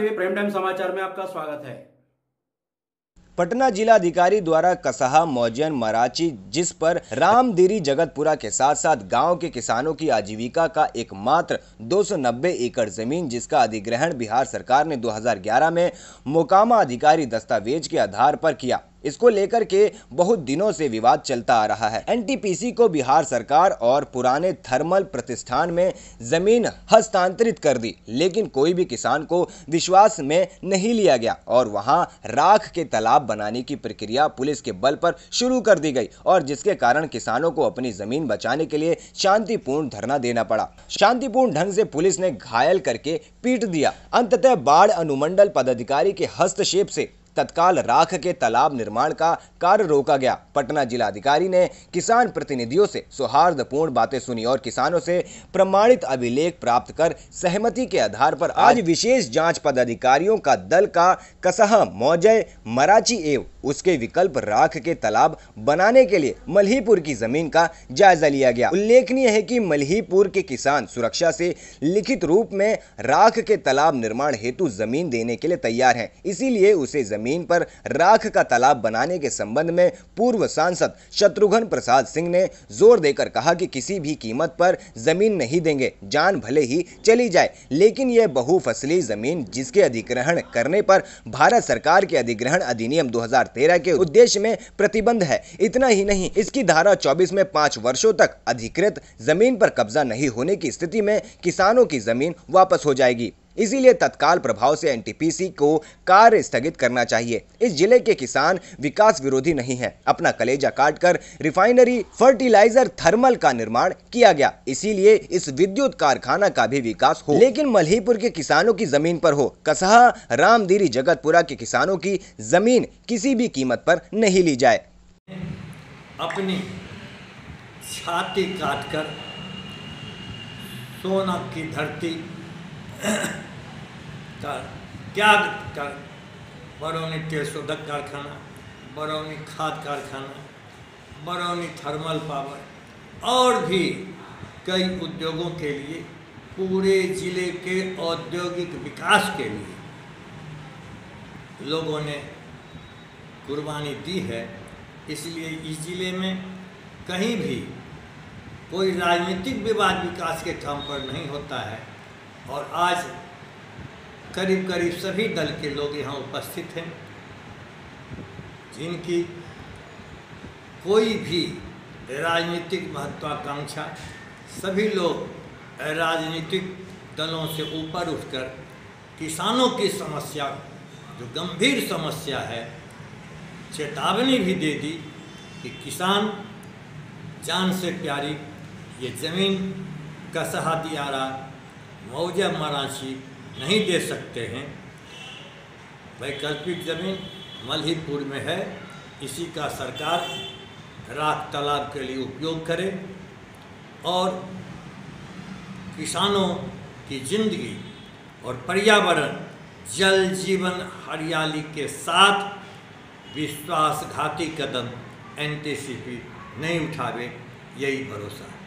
TV prime time समाचार में आपका स्वागत है। पटना जिलाधिकारी द्वारा कसहा, मौजन, मराची, जिस पर रामदीरी, जगतपुरा के साथ साथ गांव के किसानों की आजीविका का एकमात्र 290 एकड़ जमीन, जिसका अधिग्रहण बिहार सरकार ने 2011 में मोकामा अधिकारी दस्तावेज के आधार पर किया, इसको लेकर के बहुत दिनों से विवाद चलता आ रहा है। एनटीपीसी को बिहार सरकार और पुराने थर्मल प्रतिष्ठान में जमीन हस्तांतरित कर दी, लेकिन कोई भी किसान को विश्वास में नहीं लिया गया और वहां राख के तालाब बनाने की प्रक्रिया पुलिस के बल पर शुरू कर दी गई, और जिसके कारण किसानों को अपनी जमीन बचाने के लिए शांतिपूर्ण धरना देना पड़ा। शांतिपूर्ण ढंग से पुलिस ने घायल करके पीट दिया। अंततः बाढ़ अनुमंडल पदाधिकारी के हस्तक्षेप से तत्काल राख के तालाब निर्माण का कार्य रोका गया। पटना जिलाधिकारी ने किसान प्रतिनिधियों से सौहार्दपूर्ण बातें सुनी और किसानों से प्रमाणित अभिलेख प्राप्त कर सहमति के आधार पर आज विशेष जांच पदाधिकारियों का दल का कसहा, मौजय, मराची एवं उसके विकल्प राख के तालाब बनाने के लिए मल्हीपुर की जमीन का जायजा लिया गया। उल्लेखनीय है कि मल्हीपुर के किसान सुरक्षा से लिखित रूप में राख के तालाब निर्माण हेतु जमीन देने के लिए तैयार हैं, इसीलिए उसे जमीन पर राख का तालाब बनाने के संबंध में पूर्व सांसद शत्रुघ्न प्रसाद सिंह ने जोर देकर कहा कि किसी भी कीमत पर जमीन नहीं देंगे, जान भले ही चली जाए, लेकिन यह बहुफसली जमीन जिसके अधिग्रहण करने पर भारत सरकार के अधिग्रहण अधिनियम 2013 के उद्देश्य में प्रतिबंध है। इतना ही नहीं, इसकी धारा 24 में 5 वर्षों तक अधिकृत जमीन पर कब्जा नहीं होने की स्थिति में किसानों की जमीन वापस हो जाएगी। इसीलिए तत्काल प्रभाव से एनटीपीसी को कार्य स्थगित करना चाहिए। इस जिले के किसान विकास विरोधी नहीं हैं। अपना कलेजा काटकर रिफाइनरी, फर्टिलाइजर, थर्मल का निर्माण किया गया, इसीलिए इस विद्युत कारखाना का भी विकास हो, लेकिन मल्हीपुर के किसानों की जमीन पर हो। कसहा, रामदीरी, जगतपुरा के किसानों की जमीन किसी भी कीमत पर नहीं ली जाए। अपनी छाती काटकर सोना की धरती का त्याग कर बरौनी तेल शोधक कारखाना, बरौनी खाद कारखाना, बरौनी थर्मल पावर और भी कई उद्योगों के लिए, पूरे जिले के औद्योगिक विकास के लिए लोगों ने कुर्बानी दी है। इसलिए इस जिले में कहीं भी कोई राजनीतिक विवाद विकास के काम पर नहीं होता है और आज करीब करीब सभी दल के लोग यहाँ उपस्थित हैं, जिनकी कोई भी राजनीतिक महत्वाकांक्षा, सभी लोग राजनीतिक दलों से ऊपर उठकर किसानों की समस्या, जो गंभीर समस्या है, चेतावनी भी दे दी कि किसान जान से प्यारी ये ज़मीन कसहा, दियारा, मौजा, मराची नहीं दे सकते हैं। वैकल्पिक ज़मीन मल्हीपुर में है, इसी का सरकार राख तालाब के लिए उपयोग करे और किसानों की जिंदगी और पर्यावरण, जल जीवन, हरियाली के साथ विश्वासघाती कदम एनटीपीसी नहीं उठावे, यही भरोसा है।